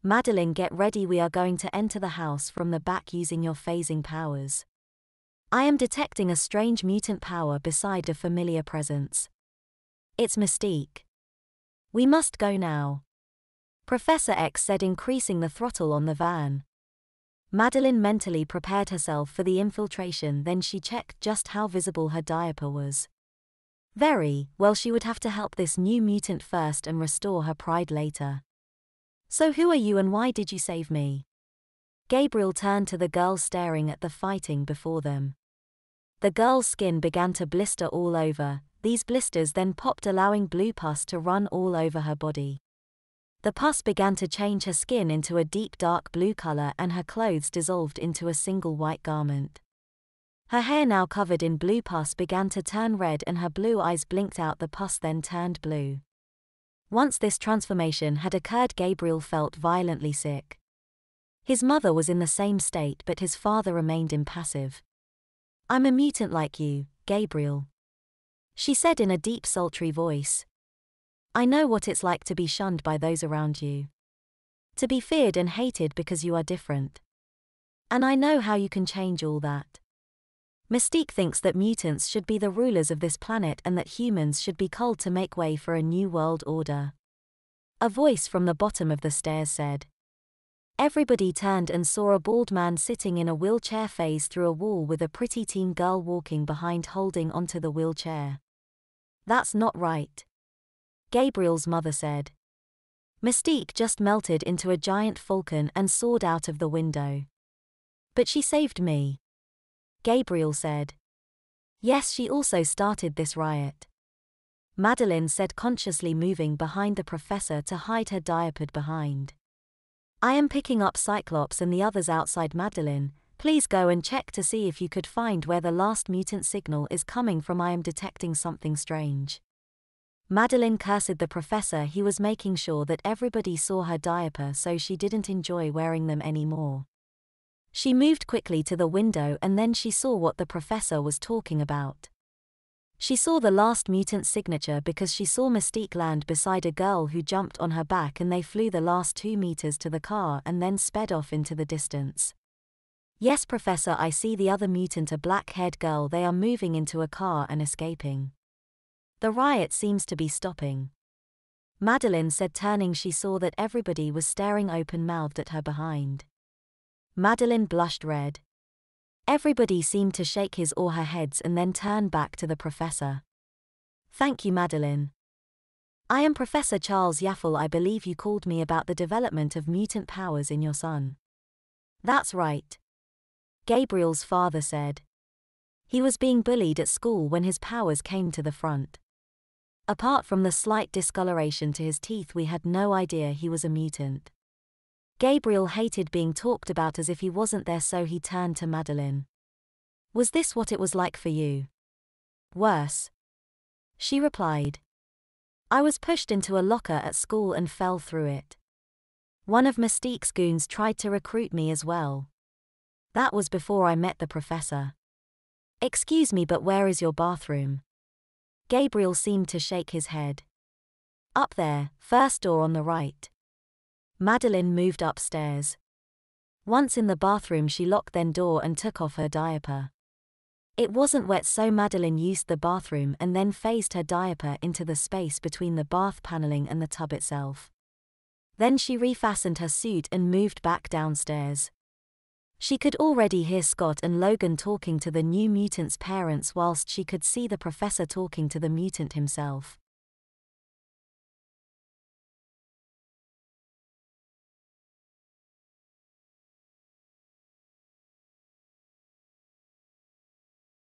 Madeline, get ready, we are going to enter the house from the back using your phasing powers. I am detecting a strange mutant power beside a familiar presence. It's Mystique. We must go now, Professor X said, increasing the throttle on the van. Madeline mentally prepared herself for the infiltration, then she checked just how visible her diaper was. Very well, she would have to help this new mutant first and restore her pride later. So who are you and why did you save me? Gabriel turned to the girl staring at the fighting before them. The girl's skin began to blister all over, these blisters then popped, allowing blue pus to run all over her body. The pus began to change her skin into a deep dark blue color and her clothes dissolved into a single white garment. Her hair, now covered in blue pus, began to turn red and her blue eyes blinked out, the pus then turned blue. Once this transformation had occurred, Gabriel felt violently sick. His mother was in the same state, but his father remained impassive. I'm a mutant like you, Gabriel, she said in a deep sultry voice. I know what it's like to be shunned by those around you. To be feared and hated because you are different. And I know how you can change all that. Mystique thinks that mutants should be the rulers of this planet and that humans should be culled to make way for a new world order. A voice from the bottom of the stairs said. Everybody turned and saw a bald man sitting in a wheelchair phase through a wall with a pretty teen girl walking behind holding onto the wheelchair. That's not right, Gabriel's mother said. Mystique just melted into a giant falcon and soared out of the window. But she saved me, Gabriel said. Yes, she also started this riot, Madeline said, consciously moving behind the professor to hide her diapered behind. I am picking up Cyclops and the others outside. Madeline, please go and check to see if you could find where the last mutant signal is coming from. I am detecting something strange. Madeline cursed the professor. He was making sure that everybody saw her diaper, so she didn't enjoy wearing them anymore. She moved quickly to the window and then she saw what the professor was talking about. She saw the last mutant signature because she saw Mystique land beside a girl who jumped on her back and they flew the last 2 meters to the car and then sped off into the distance. Yes, Professor, I see the other mutant, a black-haired girl. They are moving into a car and escaping. The riot seems to be stopping, Madeline said, turning. She saw that everybody was staring open-mouthed at her behind. Madeline blushed red. Everybody seemed to shake his or her heads and then turn back to the professor. Thank you, Madeline. I am Professor Charles Yaffle. I believe you called me about the development of mutant powers in your son. That's right, Gabriel's father said. He was being bullied at school when his powers came to the front. Apart from the slight discoloration to his teeth, we had no idea he was a mutant. Gabriel hated being talked about as if he wasn't there, so he turned to Madeline. Was this what it was like for you? Worse, she replied. I was pushed into a locker at school and fell through it. One of Mystique's goons tried to recruit me as well. That was before I met the professor. Excuse me, but where is your bathroom? Gabriel seemed to shake his head. Up there, first door on the right. Madeline moved upstairs. Once in the bathroom, she locked then door and took off her diaper. It wasn't wet, so Madeline used the bathroom and then phased her diaper into the space between the bath paneling and the tub itself. Then she refastened her suit and moved back downstairs. She could already hear Scott and Logan talking to the new mutant's parents whilst she could see the professor talking to the mutant himself.